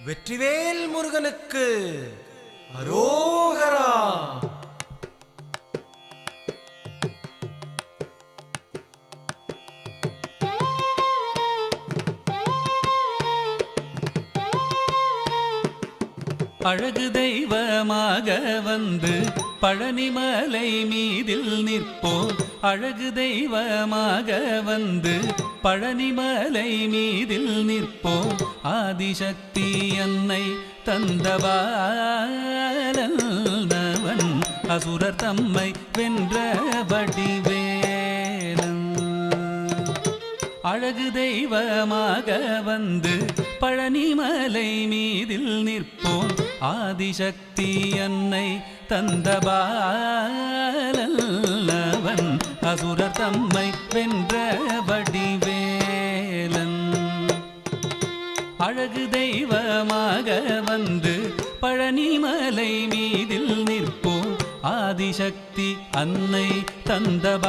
வெற்றிவேல் முருகனுக்கு அரோகரா. அழகு தெய்வமாக வந்து பழனிமலை மீதில் நிற்போம். அழகு தெய்வமாக வந்து பழனிமலை மீதில் நிற்போம். ஆதிசக்தி அன்னை தந்தவாளவன் அசுரர் தம்மை வென்ற வடிவேலன். அழகு தெய்வமாக வந்து பழனிமலை மீதில் நிற்போம். ஆதிசக்தி அன்னை தந்தபாலவன் அசுரர் தம்மை வென்ற வடிவேலன். அழகு தெய்வமாக வந்து பழனிமலை மீதில் நிற்போம். ஆதிசக்தி அன்னை தந்தபாலவன்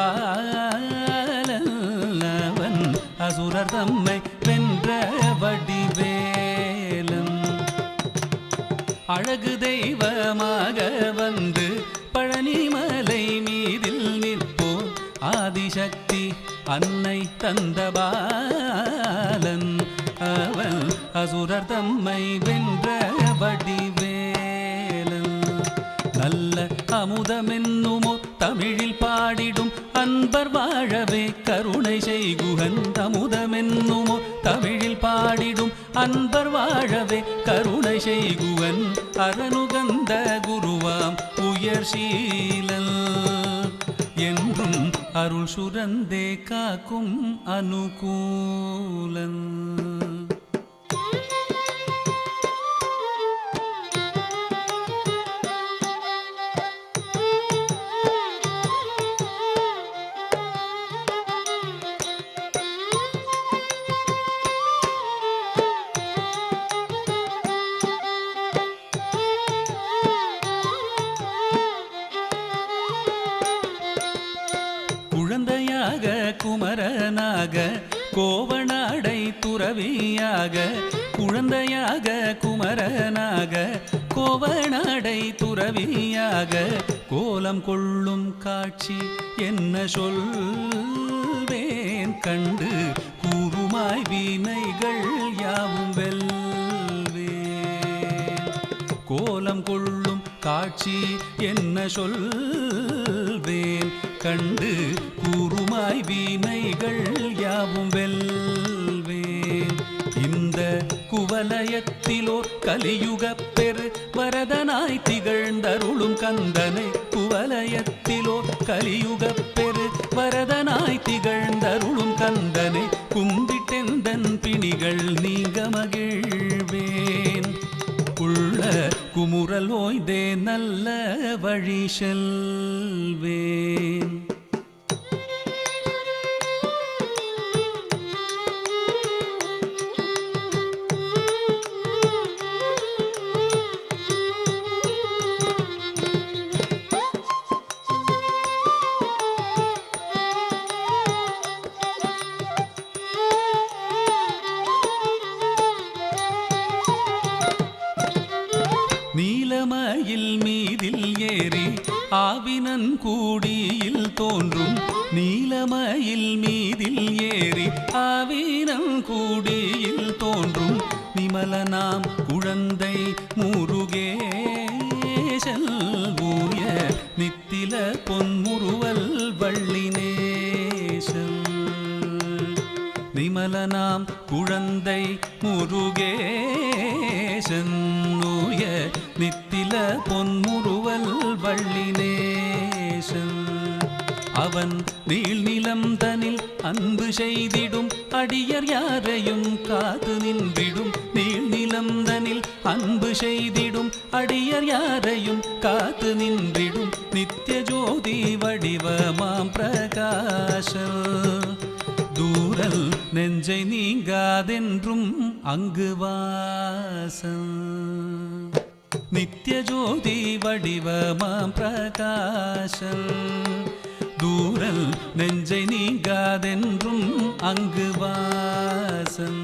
அசுரர் தம்மை வென்ற வடிவேலன். அழகு தெய்வமாக வந்து பழனிமலை மீதில் நிற்போம். ஆதிசக்தி அன்னை தந்தபாலன் அவன் அசுரர் தம்மை வென்ற வடிவேலன். நல்ல அமுதமென்னுமோ தமிழில் பாடிடும் அன்பர் வாழவே கருணை செய்குகன். அமுதமென்னுமோ தமிழில் பாடிடும் அன்பர் வாழவே கருணை செய்குவன். அரணுகந்த குருவாம் உயர் சீலல் என்றும் அருள் சுரந்தே காக்கும் அனுகூலன். குழந்தையாக குமரனாக கோவனாடை துறவியாக. குழந்தையாக குமரனாக கோவனாடை துறவியாக. கோலம் கொள்ளும் காட்சி என்ன சொல்வேன் கண்டு கூறுமாய் வினைகள் யாவும் வெல்வேன். கோலம் கொள்ளும் காட்சி என்ன சொல்வேன் கண்டு கூறுமாய் வினைகள் யாவும் வெல்வேன். இந்த குவலயத்திலோர் கலியுகப் பெரு வரதனாய் திகழ்ந்தருளும் கந்தனை. குவலயத்திலோர் கலியுகப் பெரு வரதனாய் திகழ்ந்தருளும் கந்தனை. கும்பிட்டெந்தன் பிணிகள் நீங்க மகிழ்வேன். உள்ள குமுறல் ஓய்தே நல்ல வழி செல்வேன். நீலமயில் மீதில் ஏறி ஆவினன் கூடியில் தோன்றும். நீலமயில் மீதில் ஏறி ஆவினன் கூடியில் தோன்றும். நிமலனாம் குழந்தை முருகேசல் ஊய நித்தில பொன்முறுவல் வள்ளினேசல். நிமலனாம் குழந்தை முருகேசன் ஊய நித்தில பொன்முறுவல் வள்ளினேசன். அவன் நீள்நிலம் தனில் அன்பு செய்திடும் அடியர் யாரையும் காத்து நின்றிடும். நீள்நிலம் தனில் அன்பு செய்திடும் அடியர் யாரையும் காத்து நின்றிடும். நித்திய ஜோதி வடிவமாம் பிரகாசல் தூரல் நெஞ்சை நீங்காதென்றும் அங்கு வாசம். நித்திய ஜோதி வடிவமாம் பிரகாசம் தூரல் நெஞ்சை நீங்காதென்றும் அங்கு வாசம்.